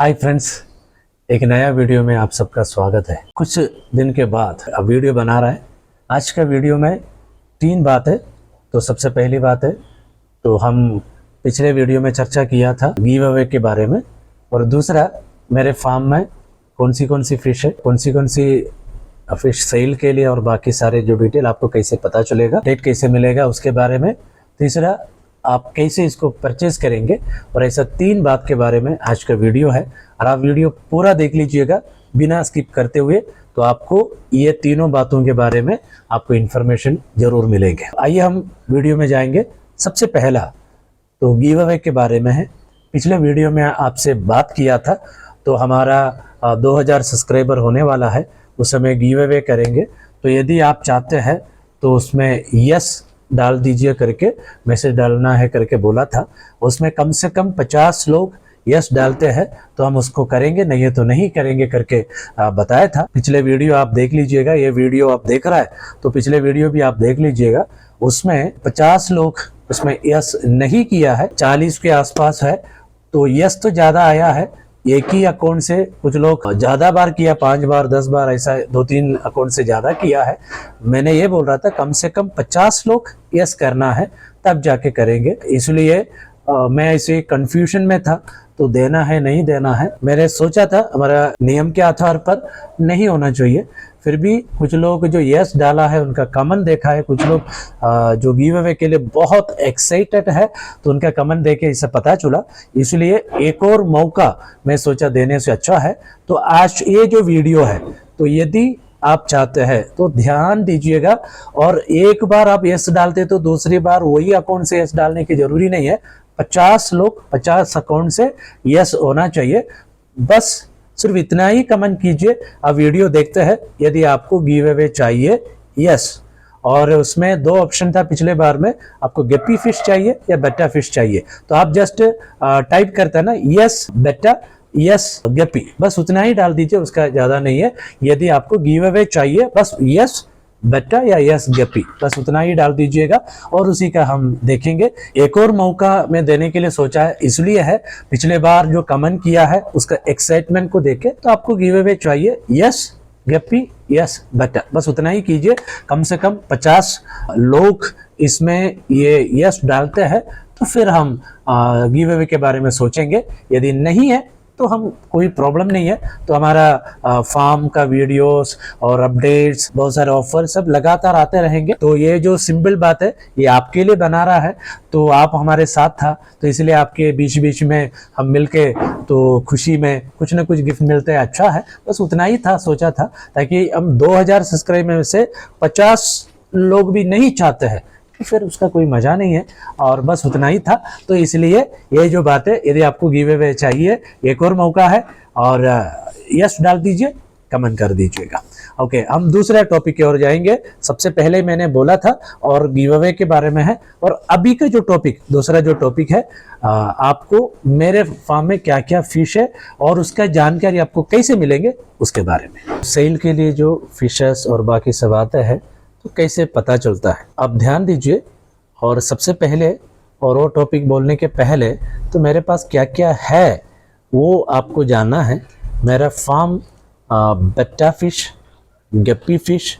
Hi friends, एक नया video में आप सबका स्वागत है। कुछ दिन के बाद अब वीडियो बना रहा है। आज का वीडियो में 3 बात है। तो सबसे पहली बात है तो हम पिछले वीडियो में चर्चा किया था गिव अवे के बारे में, और दूसरा मेरे फार्म में कौन सी फिश है, कौन सी फिश सेल के लिए, और बाकी सारे जो डिटेल आपको कैसे पता चलेगा, डेट कैसे मिलेगा उसके बारे में। तीसरा, आप कैसे इसको परचेज करेंगे, और ऐसा 3 बात के बारे में आज का वीडियो है। और आप वीडियो पूरा देख लीजिएगा बिना स्किप करते हुए, तो आपको ये तीनों बातों के बारे में आपको इन्फॉर्मेशन जरूर मिलेगी। आइए हम वीडियो में जाएंगे। सबसे पहला तो गिव अवे के बारे में है। पिछले वीडियो में आपसे बात किया था, तो हमारा 2000 सब्सक्राइबर होने वाला है, उस समय गिव अवे करेंगे। तो यदि आप चाहते हैं तो उसमें यस डाल दीजिए करके मैसेज डालना है करके बोला था। उसमें कम से कम 50 लोग यस डालते हैं तो हम उसको करेंगे, नहीं है तो नहीं करेंगे करके बताया था। पिछले वीडियो आप देख लीजिएगा, ये वीडियो आप देख रहा है तो पिछले वीडियो भी आप देख लीजिएगा। उसमें 50 लोग उसमें यस नहीं किया है, 40 के आसपास है। तो यस तो ज़्यादा आया है एक ही अकाउंट से, कुछ लोग ज़्यादा बार किया, 5 बार 10 बार, ऐसा 2-3 अकाउंट से ज़्यादा किया है। मैंने ये बोल रहा था कम से कम 50 लोग यस करना है तब जाके करेंगे। इसलिए मैं ऐसे कंफ्यूजन में था, तो देना है नहीं देना है। मैंने सोचा था हमारा नियम के आधार पर नहीं होना चाहिए, फिर भी कुछ लोग जो यस डाला है उनका कमेंट देखा है, कुछ लोग जो गिव अवे के लिए बहुत एक्साइटेड है तो उनका कमेंट देके इसे पता चला। इसलिए एक और मौका मैं सोचा देने से अच्छा है। तो आज ये जो वीडियो है, तो यदि आप चाहते हैं तो ध्यान दीजिएगा, और एक बार आप यस डालते तो दूसरी बार वही अकाउंट से यस डालने की जरूरी नहीं है। 50 लोग 50 अकाउंट से यस होना चाहिए, बस सिर्फ इतना ही कमेंट कीजिए। आप वीडियो देखते हैं, यदि आपको गिव अवे चाहिए यस, और उसमें 2 ऑप्शन था पिछले बार में, आपको गप्पी फिश चाहिए या बेटा फिश चाहिए। तो आप जस्ट टाइप करते हैं ना यस बेटा यस गप्पी, बस उतना ही डाल दीजिए, उसका ज्यादा नहीं है। यदि आपको गिव अवे चाहिए बस यस बेटा या यस गप्पी, बस उतना ही डाल दीजिएगा, और उसी का हम देखेंगे। एक और मौका मैं देने के लिए सोचा है, इसलिए है पिछले बार जो कमेंट किया है उसका एक्साइटमेंट को देखे, तो आपको गिव अवे चाहिए यस गप्पी यस बेटा, बस उतना ही कीजिए। कम से कम 50 लोग इसमें ये यस डालते हैं तो फिर हम गिव अवे के बारे में सोचेंगे। यदि नहीं है तो हम कोई प्रॉब्लम नहीं है, तो हमारा फार्म का वीडियोस और अपडेट्स, बहुत सारे ऑफर सब लगातार आते रहेंगे। तो ये जो सिंपल बात है ये आपके लिए बना रहा है, तो आप हमारे साथ था, तो इसलिए आपके बीच बीच में हम मिलके तो खुशी में कुछ ना कुछ गिफ्ट मिलते हैं, अच्छा है। बस उतना ही था, सोचा था, ताकि हम 2000 सब्सक्राइबर में से 50 लोग भी नहीं चाहते हैं फिर उसका कोई मजा नहीं है, और बस उतना ही था। तो इसलिए ये जो बात है, यदि आपको गिव अवे चाहिए एक और मौका है, और यस डाल दीजिए, कमेंट कर दीजिएगा। ओके, हम दूसरा टॉपिक की ओर जाएंगे। सबसे पहले मैंने बोला था और गिव अवे के बारे में है, और अभी का जो टॉपिक, दूसरा जो टॉपिक है, आपको मेरे फार्म में क्या क्या फिश है और उसका जानकारी आपको कैसे मिलेंगे उसके बारे में। सेल के लिए जो फिशेस और बाकी सब आते हैं तो कैसे पता चलता है, आप ध्यान दीजिए। और सबसे पहले, और वो टॉपिक बोलने के पहले, तो मेरे पास क्या क्या है वो आपको जानना है। मेरा फार्म बेटा फिश, गप्पी फिश,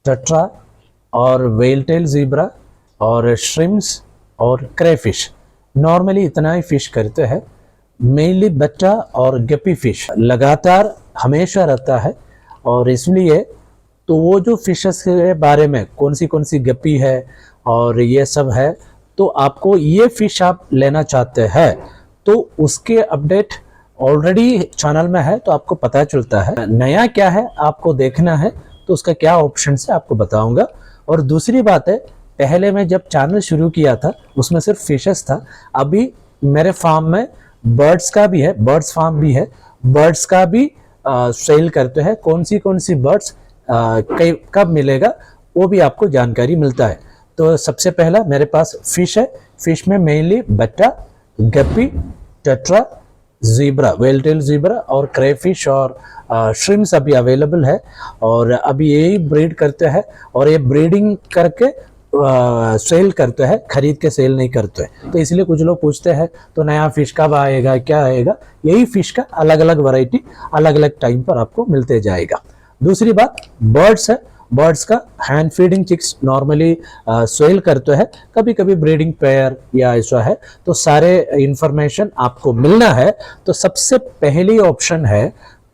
टट्रा और वेल टेल ज़ीब्रा और श्रिम्स और क्रेफिश, नॉर्मली इतना ही फिश करते हैं। मेनली बेटा और गप्पी फिश लगातार हमेशा रहता है, और इसलिए तो वो जो फिशेस के बारे में कौन सी गप्पी है और ये सब है, तो आपको ये फिश आप लेना चाहते हैं तो उसके अपडेट ऑलरेडी चैनल में है, तो आपको पता चलता है। नया क्या है आपको देखना है तो उसका क्या ऑप्शन है आपको बताऊंगा। और दूसरी बात है, पहले मैं जब चैनल शुरू किया था उसमें सिर्फ फिशेस था, अभी मेरे फार्म में बर्ड्स का भी है, बर्ड्स फार्म भी है, बर्ड्स का भी सेल करते हैं। कौन सी बर्ड्स कब मिलेगा वो भी आपको जानकारी मिलता है। तो सबसे पहला मेरे पास फिश है, फिश में mainly betta, guppy, tetra, zebra, veil tail zebra और क्रेफिश और श्रिम्स अभी अवेलेबल है, और अभी यही ब्रीड करते हैं, और ये ब्रीडिंग करके सेल करते हैं, खरीद के सेल नहीं करते हैं। तो इसलिए कुछ लोग पूछते हैं तो नया फिश कब आएगा, क्या आएगा। यही फिश का अलग अलग वैरायटी अलग अलग टाइम पर आपको मिलते जाएगा। दूसरी बात बर्ड्स है। बर्ड्स का hand feeding chicks normally sell करते हैं, कभी कभी ब्रीडिंग पेयर या ऐसा है। तो सारे इंफॉर्मेशन आपको मिलना है तो सबसे पहली ऑप्शन है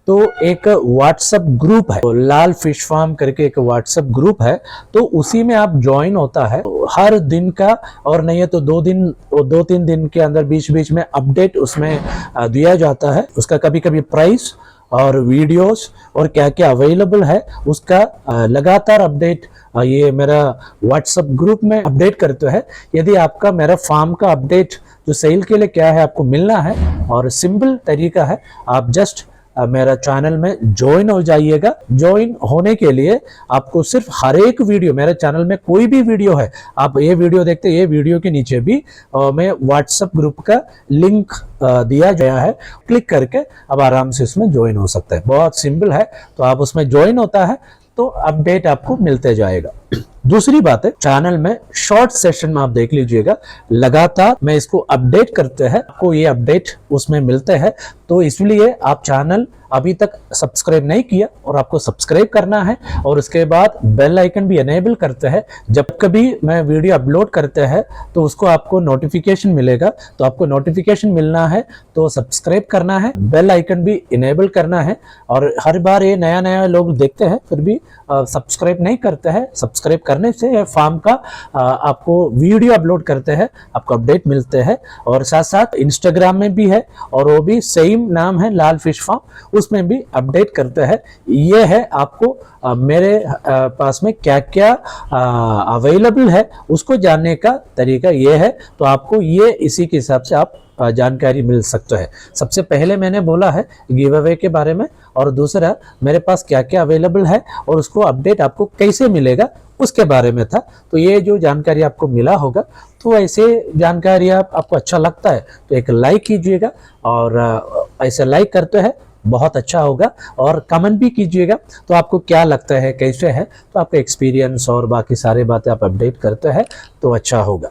तो एक व्हाट्सएप ग्रुप है, तो लाल फिश फार्म करके एक व्हाट्सएप ग्रुप है। तो उसी में आप ज्वाइन होता है। हर दिन का और नहीं है तो 2-3 दिन के अंदर बीच बीच में अपडेट उसमें दिया जाता है। उसका कभी कभी प्राइस और वीडियोस और क्या क्या अवेलेबल है उसका लगातार अपडेट ये मेरा व्हाट्सएप ग्रुप में अपडेट करते हैं। यदि आपका मेरा फार्म का अपडेट जो सेल के लिए क्या है आपको मिलना है, और सिंपल तरीका है, आप जस्ट मेरा चैनल में ज्वाइन हो जाइएगा। ज्वाइन होने के लिए आपको सिर्फ हर एक वीडियो, मेरे चैनल में कोई भी वीडियो है, आप ये वीडियो देखते हैं, ये वीडियो के नीचे भी मैं व्हाट्सएप ग्रुप का लिंक दिया गया है, क्लिक करके अब आराम से इसमें ज्वाइन हो सकता है। बहुत सिंपल है। तो आप उसमें ज्वाइन होता है तो अपडेट आपको मिलते जाएगा। दूसरी बात है, चैनल में शॉर्ट सेशन में आप देख लीजिएगा, लगातार मैं इसको अपडेट करते हैं, आपको ये अपडेट उसमें मिलते हैं। तो इसलिए आप चैनल अभी तक सब्सक्राइब नहीं किया और आपको सब्सक्राइब करना है, और उसके बाद बेल आइकन भी एनेबल करते हैं। जब कभी मैं वीडियो अपलोड करते हैं तो उसको आपको नोटिफिकेशन मिलेगा। तो आपको नोटिफिकेशन मिलना है तो सब्सक्राइब करना है, बेल आइकन भी इनेबल करना है। और हर बार ये नया नया लोग देखते हैं फिर भी सब्सक्राइब नहीं करते हैं। सब्सक्राइब करने से फार्म का आपको वीडियो अपलोड करते हैं, आपको अपडेट मिलते हैं। और साथ साथ इंस्टाग्राम में भी है और वो भी सेम नाम है लाल फिश फार्म, उसमें भी अपडेट करते हैं। ये है आपको मेरे पास में क्या क्या अवेलेबल है उसको जानने का तरीका ये है। तो आपको ये इसी के हिसाब से आप जानकारी मिल सकता है। सबसे पहले मैंने बोला है गिव अवे के बारे में, और दूसरा मेरे पास क्या क्या अवेलेबल है और उसको अपडेट आपको कैसे मिलेगा उसके बारे में था। तो ये जो जानकारी आपको मिला होगा, तो ऐसे जानकारी आपको अच्छा लगता है तो एक लाइक कीजिएगा, और ऐसे लाइक करते हैं बहुत अच्छा होगा। और कमेंट भी कीजिएगा तो आपको क्या लगता है, कैसे है, तो आपका एक्सपीरियंस और बाकी सारी बातें आप अपडेट करते हैं तो अच्छा होगा।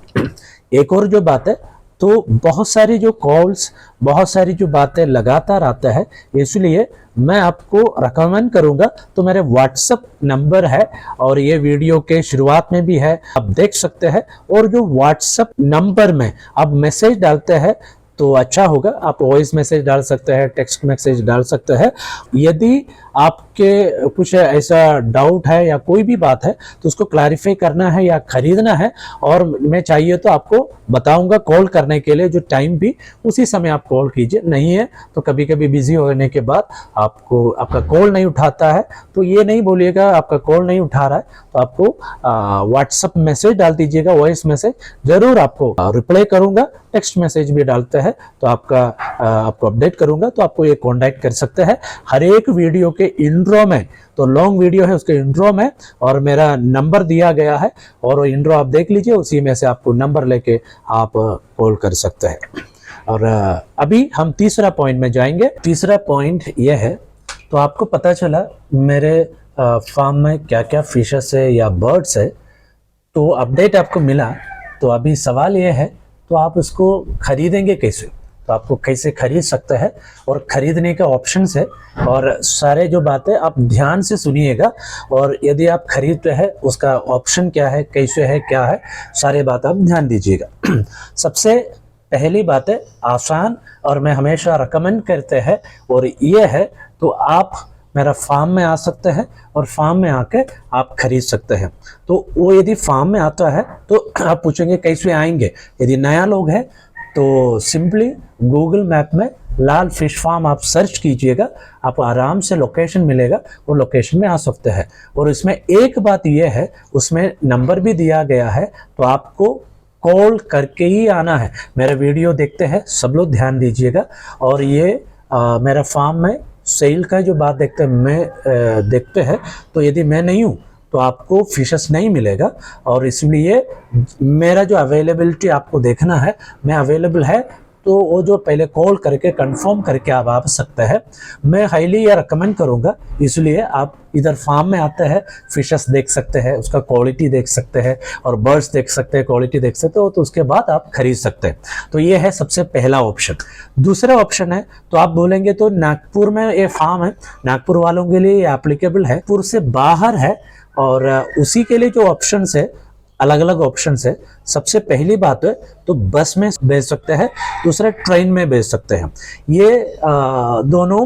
एक और जो बात है, तो बहुत सारी जो कॉल्स, बहुत सारी जो बातें लगातार आता है, इसलिए मैं आपको रिकमेंड करूंगा तो मेरे व्हाट्सएप नंबर है और ये वीडियो के शुरुआत में भी है, आप देख सकते हैं। और जो व्हाट्सएप नंबर में आप मैसेज डालते हैं तो अच्छा होगा। आप वॉइस मैसेज डाल सकते हैं, टेक्स्ट मैसेज डाल सकते हैं। यदि आपके कुछ ऐसा डाउट है या कोई भी बात है तो उसको क्लैरिफाई करना है या खरीदना है, और मैं चाहिए तो आपको बताऊंगा कॉल करने के लिए, जो टाइम भी उसी समय आप कॉल कीजिए। नहीं है तो कभी कभी बिजी होने के बाद आपका कॉल नहीं उठाता है तो ये नहीं बोलिएगा आपका कॉल नहीं उठा रहा है, तो आपको व्हाट्सएप मैसेज डाल दीजिएगा, वॉइस मैसेज, जरूर आपको रिप्लाई करूंगा। टेक्स्ट मैसेज भी डालते हैं तो आपको अपडेट करूंगा, तो आपको ये कॉन्टैक्ट कर सकते हैं। हर एक वीडियो के इंट्रो में, तो लॉन्ग वीडियो है उसके इंट्रो में और मेरा नंबर दिया गया है, और वो इंट्रो आप देख लीजिए, उसी में से आपको नंबर लेके आप कॉल कर सकते हैं। और अभी हम तीसरा पॉइंट में जाएंगे। तीसरा पॉइंट यह है, तो आपको पता चला मेरे फार्म में क्या क्या फिशेस है या बर्ड्स है, तो अपडेट आपको मिला। तो अभी सवाल यह है, तो आप उसको खरीदेंगे कैसे, तो आपको कैसे खरीद सकते हैं और खरीदने का ऑप्शंस है, और सारे जो बातें आप ध्यान से सुनिएगा। और यदि आप खरीदते हैं उसका ऑप्शन क्या है, कैसे है, क्या है, सारे बात आप ध्यान दीजिएगा। सबसे पहली बात है आसान, और मैं हमेशा रिकमेंड करते हैं, और ये है तो आप मेरा फार्म में आ सकते हैं और फार्म में आके आप खरीद सकते हैं। तो वो यदि फार्म में आता है तो आप पूछेंगे कैसे आएंगे। यदि नया लोग है तो सिंपली गूगल मैप में लाल फिश फार्म आप सर्च कीजिएगा, आपको आराम से लोकेशन मिलेगा, वो लोकेशन में आ सकते हैं। और इसमें एक बात यह है, उसमें नंबर भी दिया गया है, तो आपको कॉल करके ही आना है। मेरा वीडियो देखते हैं सब लोग ध्यान दीजिएगा। और ये मेरा फार्म में सेल का जो बात देखते हैं, तो यदि मैं नहीं हूँ तो आपको फिशेस नहीं मिलेगा। और इसलिए मेरा जो अवेलेबिलिटी आपको देखना है, मैं अवेलेबल है तो वो जो पहले कॉल करके कंफर्म करके आप आ सकते हैं। मैं हाईली ये रिकमेंड करूँगा, इसलिए आप इधर फार्म में आते हैं, फिशेस देख सकते हैं, उसका क्वालिटी देख सकते हैं और बर्ड्स देख सकते हैं, क्वालिटी देख सकते हो, तो उसके बाद आप खरीद सकते हैं। तो ये है सबसे पहला ऑप्शन। दूसरा ऑप्शन है, तो आप बोलेंगे तो नागपुर में ये फार्म है, नागपुर वालों के लिए ये एप्लीकेबल है, नागपुर से बाहर है और उसी के लिए जो ऑप्शन है, अलग अलग ऑप्शन है। सबसे पहली बात है तो बस में भेज सकते हैं, दूसरा ट्रेन में भेज सकते हैं। ये दोनों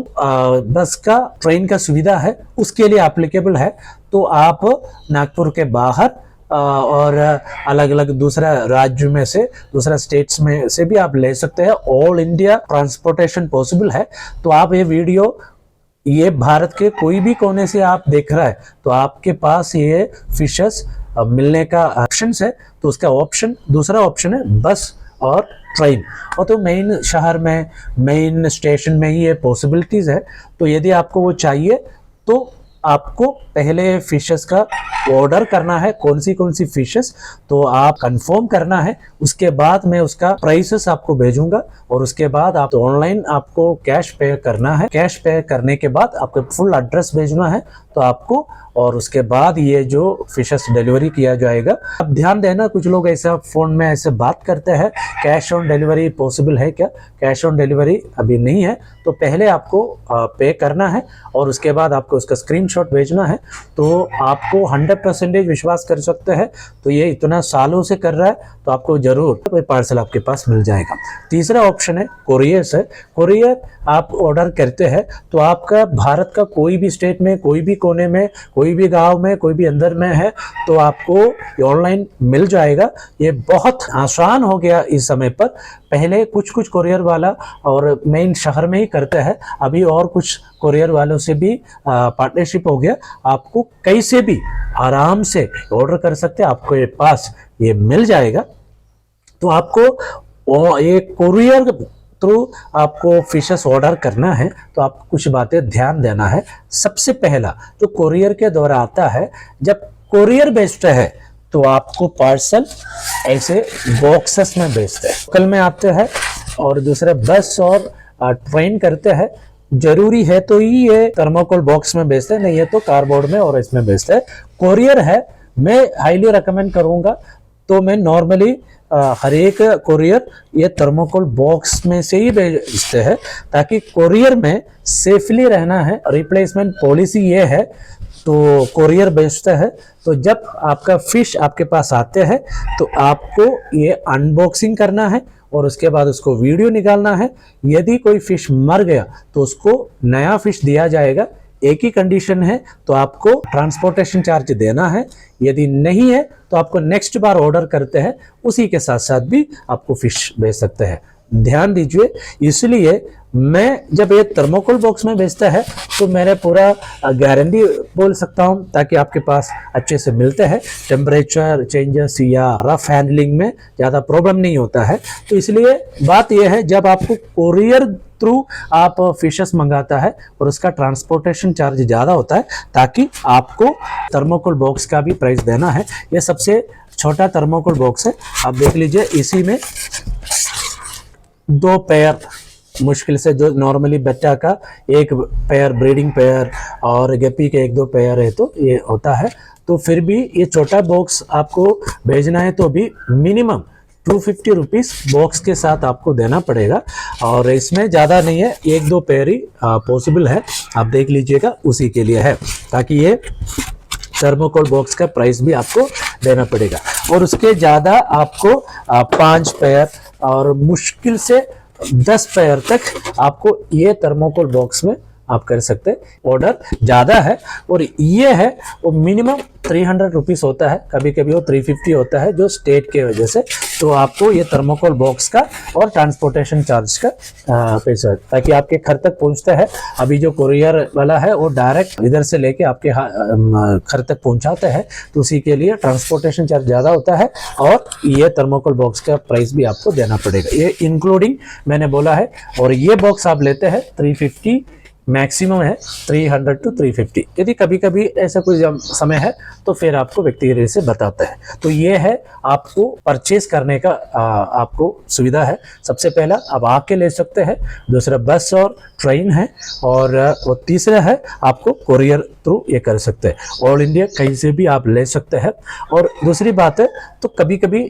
बस का ट्रेन का सुविधा है, उसके लिए एप्लीकेबल है। तो आप नागपुर के बाहर और अलग अलग दूसरा राज्य में से, दूसरा स्टेट्स में से भी आप ले सकते हैं। ऑल इंडिया ट्रांसपोर्टेशन पॉसिबल है। तो आप ये वीडियो ये भारत के कोई भी कोने से आप देख रहा है तो आपके पास ये फिशेस मिलने का ऑप्शन है। तो उसका ऑप्शन, दूसरा ऑप्शन है बस और ट्रेन, और तो मेन शहर में, मेन स्टेशन में ही ये पॉसिबिलिटीज है। तो यदि आपको वो चाहिए तो आपको पहले फिशेस का ऑर्डर करना है, कौन सी फिशेस, तो आप कंफर्म करना है। उसके बाद मैं उसका प्राइसेस आपको भेजूंगा और उसके बाद आप ऑनलाइन आपको कैश पे करना है। कैश पे करने के बाद आपको फुल एड्रेस भेजना है तो आपको, और उसके बाद ये जो फिशेस डिलीवरी किया जाएगा। अब ध्यान देना, कुछ लोग ऐसा फोन में ऐसे बात करते हैं, कैश ऑन डिलीवरी पॉसिबल है क्या? कैश ऑन डिलीवरी अभी नहीं है। तो पहले आपको पे करना है और उसके बाद आपको उसका स्क्रीनशॉट भेजना है। तो आपको 100% विश्वास कर सकते हैं। तो ये इतना सालों से कर रहा है तो आपको जरूर कोई पार्सल आपके पास मिल जाएगा। तीसरा ऑप्शन है कोरियर से। कोरियर आप ऑर्डर करते हैं तो आपका भारत का कोई भी स्टेट में, कोई भी कोने में, कोई भी गांव में, कोई भी अंदर में है तो आपको ऑनलाइन मिल जाएगा। ये बहुत आसान हो गया इस समय पर। पहले कुछ कोरियर वाला और मेन शहर में ही करते हैं, अभी और कुछ कोरियर वालों से भी पार्टनरशिप हो गया। आपको कैसे भी आराम से ऑर्डर कर सकते हैं, आपको ये पास ये मिल जाएगा। तो आपको ये कोरियर थ्रू आपको फिशेस ऑर्डर करना है तो आपको कुछ बातें ध्यान देना है। सबसे पहला जो कोरियर के द्वारा आता है, जब कोरियर भेजते हैं तो आपको पार्सल ऐसे बॉक्सेस में भेजते हैं, कल में आते हैं, और दूसरे बस और ट्रेन करते हैं। जरूरी है तो ही ये थर्मोकोल बॉक्स में भेजते हैं, नहीं है तो कार्डबोर्ड में और इसमें भेजते हैं। कोरियर है, मैं हाईली रिकमेंड करूंगा। तो मैं नॉर्मली हर एक कोरियर ये थर्मोकोल बॉक्स में से ही भेजते हैं ताकि कोरियर में सेफली रहना है। रिप्लेसमेंट पॉलिसी ये है। तो कोरियर भेजते हैं तो जब आपका फिश आपके पास आते हैं तो आपको ये अनबॉक्सिंग करना है और उसके बाद उसको वीडियो निकालना है। यदि कोई फिश मर गया तो उसको नया फिश दिया जाएगा। एक ही कंडीशन है, तो आपको ट्रांसपोर्टेशन चार्ज देना है। यदि नहीं है तो आपको नेक्स्ट बार ऑर्डर करते हैं उसी के साथ साथ भी आपको फिश भेज सकते हैं। ध्यान दीजिए, इसलिए मैं जब ये थर्मोकोल बॉक्स में भेजता है तो मैंने पूरा गारंटी बोल सकता हूँ ताकि आपके पास अच्छे से मिलते हैं। टेम्परेचर चेंजेस या रफ हैंडलिंग में ज़्यादा प्रॉब्लम नहीं होता है। तो इसलिए बात यह है, जब आपको कोरियर थ्रू आप फिशेस मंगाता है और उसका ट्रांसपोर्टेशन चार्ज ज़्यादा होता है, ताकि आपको थर्मोकोल बॉक्स का भी प्राइस देना है। ये सबसे छोटा थर्मोकोल बॉक्स है, आप देख लीजिए। इसी में 2 पेयर मुश्किल से, जो नॉर्मली बच्चा का 1 पेयर, ब्रीडिंग पेयर और गेपी के 1-2 पेयर है तो ये होता है। तो फिर भी ये छोटा बॉक्स आपको भेजना है तो भी मिनिमम 250 रुपीज़ बॉक्स के साथ आपको देना पड़ेगा। और इसमें ज़्यादा नहीं है, 1-2 पेयर ही पॉसिबल है, आप देख लीजिएगा, उसी के लिए है, ताकि ये थर्मोकोल बॉक्स का प्राइस भी आपको देना पड़ेगा। और उसके ज़्यादा आपको 5 पेयर और मुश्किल से 10 पेयर तक आपको ये थर्मोकोल बॉक्स में आप कर सकते हैं। ऑर्डर ज़्यादा है और ये है वो मिनिमम 300 रुपीज़ होता है, कभी कभी वो 350 होता है जो स्टेट के वजह से। तो आपको ये थर्मोकोल बॉक्स का और ट्रांसपोर्टेशन चार्ज का पैसा, ताकि आपके घर तक पहुंचता है। अभी जो कोरियर वाला है वो डायरेक्ट इधर से लेके आपके घर तक पहुंचाते हैं, तो उसी के लिए ट्रांसपोर्टेशन चार्ज ज़्यादा होता है और ये थर्मोकोल बॉक्स का प्राइस भी आपको देना पड़ेगा, ये इंक्लूडिंग मैंने बोला है। और ये बॉक्स आप लेते हैं 350, मैक्सिमम है 300 to 350। यदि कभी कभी ऐसा कोई समय है तो फिर आपको व्यक्तिगत से बताता है। तो ये है आपको परचेज करने का आपको सुविधा है। सबसे पहला आप आके ले सकते हैं, दूसरा बस और ट्रेन है, और वो तीसरा है आपको कोरियर थ्रू ये कर सकते हैं। ऑल इंडिया कहीं से भी आप ले सकते हैं। और दूसरी बात है, तो कभी कभी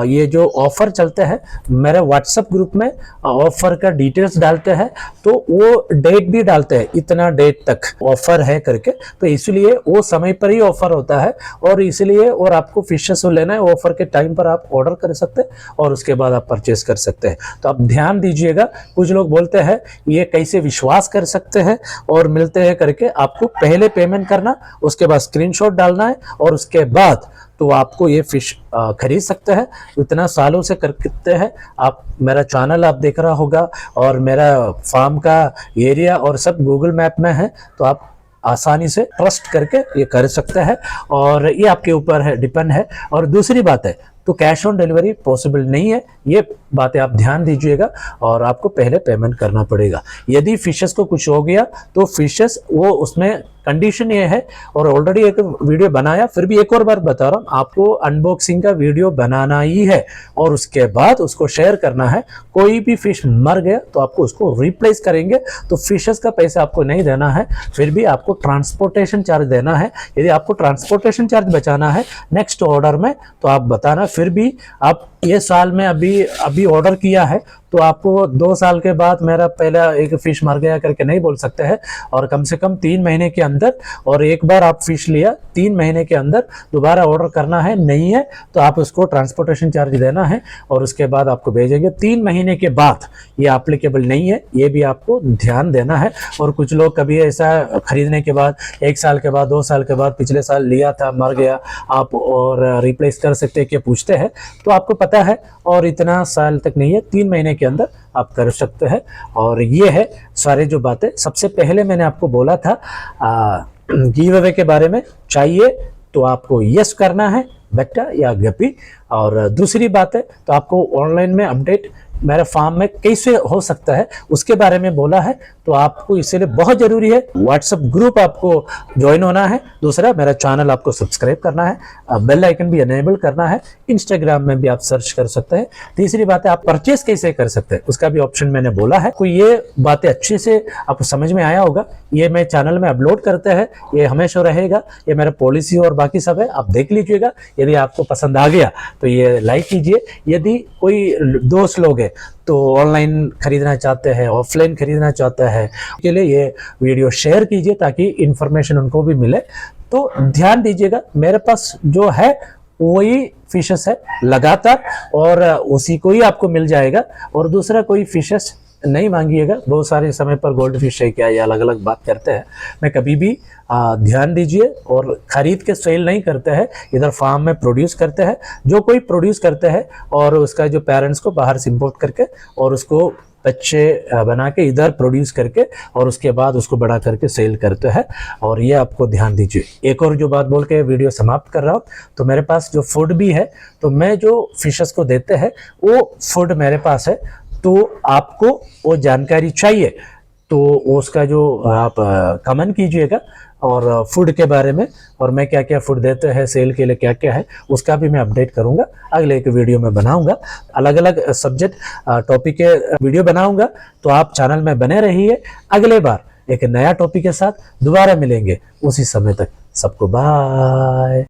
ये जो ऑफर चलते हैं, मेरे व्हाट्सएप ग्रुप में ऑफर का डिटेल्स डालते हैं, तो वो डेट भी डालते हैं, इतना डेट तक ऑफर है करके। तो इसलिए वो समय पर ही ऑफर होता है, और इसलिए और आपको फिशेस लेना है ऑफर के टाइम पर आप ऑर्डर कर सकते हैं और उसके बाद आप परचेस कर सकते हैं। तो आप ध्यान दीजिएगा, कुछ लोग बोलते हैं ये कैसे विश्वास कर सकते हैं और मिलते हैं करके। आपको पहले पेमेंट करना, उसके बाद स्क्रीनशॉट डालना है, और उसके बाद तो आपको ये फिश खरीद सकते हैं। इतना सालों से करते हैं आप। मेरा चैनल आप देख रहा होगा, और मेरा फार्म का एरिया और सब गूगल मैप में है, तो आप आसानी से ट्रस्ट करके ये कर सकते हैं, और ये आपके ऊपर है, डिपेंड है। और दूसरी बात है, तो कैश ऑन डिलीवरी पॉसिबल नहीं है, ये बातें आप ध्यान दीजिएगा, और आपको पहले पेमेंट करना पड़ेगा। यदि फिशेस को कुछ हो गया तो फिशेस वो उसमें कंडीशन ये है, और ऑलरेडी एक वीडियो बनाया, फिर भी एक और बार बता रहा हूँ, आपको अनबॉक्सिंग का वीडियो बनाना ही है, और उसके बाद उसको शेयर करना है। कोई भी फिश मर गया तो आपको उसको रिप्लेस करेंगे, तो फिशेस का पैसा आपको नहीं देना है, फिर भी आपको ट्रांसपोर्टेशन चार्ज देना है। यदि आपको ट्रांसपोर्टेशन चार्ज बचाना है नेक्स्ट ऑर्डर में, तो आप बताना। फिर भी आप ये साल में अभी ऑर्डर किया है, तो आपको 2 साल के बाद मेरा पहला एक फिश मर गया करके नहीं बोल सकते हैं। और कम से कम 3 महीने के अंदर, और एक बार आप फिश लिया 3 महीने के अंदर दोबारा ऑर्डर करना है। नहीं है तो आप उसको ट्रांसपोर्टेशन चार्ज देना है, और उसके बाद आपको भेजेंगे। 3 महीने के बाद ये एप्लीकेबल नहीं है, ये भी आपको ध्यान देना है। और कुछ लोग कभी ऐसा खरीदने के बाद 1 साल के बाद, 2 साल के बाद, पिछले साल लिया था मर गया आप और रिप्लेस कर सकते हैं क्या पूछते हैं, तो आपको पता है। और इतना साल तक नहीं है, 3 महीने के अंदर आप कर सकते हैं। और ये है सारे जो बातें। सबसे पहले मैंने आपको बोला था गिव अवे के बारे में, चाहिए तो आपको यस करना है, बेटा या गपी। और दूसरी बात है, तो आपको ऑनलाइन में अपडेट मेरे फार्म में कैसे हो सकता है उसके बारे में बोला है। तो आपको इसलिए बहुत जरूरी है व्हाट्सएप ग्रुप आपको ज्वाइन होना है। दूसरा, मेरा चैनल आपको सब्सक्राइब करना है, बेल आइकन भी एनेबल करना है। इंस्टाग्राम में भी आप सर्च कर सकते हैं। तीसरी बात है, आप परचेस कैसे कर सकते हैं उसका भी ऑप्शन मैंने बोला है। कोई ये बातें अच्छे से आपको समझ में आया होगा। ये मैं चैनल में अपलोड करते हैं, ये हमेशा रहेगा, ये मेरा पॉलिसी और बाकी सब है, आप देख लीजिएगा। यदि आपको पसंद आ गया तो ये लाइक कीजिए। यदि कोई दोस्त लोग है तो ऑनलाइन खरीदना चाहते हैं, ऑफलाइन खरीदना चाहता है, के लिए ये वीडियो शेयर कीजिए ताकि इंफॉर्मेशन उनको भी मिले। तो ध्यान दीजिएगा, मेरे पास जो है वही फिशेस है लगातार, और उसी को ही आपको मिल जाएगा। और दूसरा कोई फिशेस नहीं मांगिएगा। बहुत सारे समय पर गोल्ड फिश है क्या, ये अलग अलग बात करते हैं। मैं कभी भी ध्यान दीजिए, और खरीद के सेल नहीं करते हैं, इधर फार्म में प्रोड्यूस करते हैं। जो कोई प्रोड्यूस करते हैं और उसका जो पेरेंट्स को बाहर से इंपोर्ट करके और उसको बच्चे बना के इधर प्रोड्यूस करके और उसके बाद उसको बड़ा करके सेल करते हैं। और ये आपको ध्यान दीजिए। एक और जो बात बोल के वीडियो समाप्त कर रहा हूँ, तो मेरे पास जो फूड भी है, तो मैं जो फिशेस को देते हैं वो फूड मेरे पास है। तो आपको वो जानकारी चाहिए तो उसका जो आप कमेंट कीजिएगा, और फूड के बारे में, और मैं क्या क्या फूड देते हैं, सेल के लिए क्या क्या है, उसका भी मैं अपडेट करूंगा। अगले एक वीडियो में बनाऊंगा, अलग अलग सब्जेक्ट टॉपिक के वीडियो बनाऊंगा। तो आप चैनल में बने रहिए। अगले बार एक नया टॉपिक के साथ दोबारा मिलेंगे। उसी समय तक सबको बाय।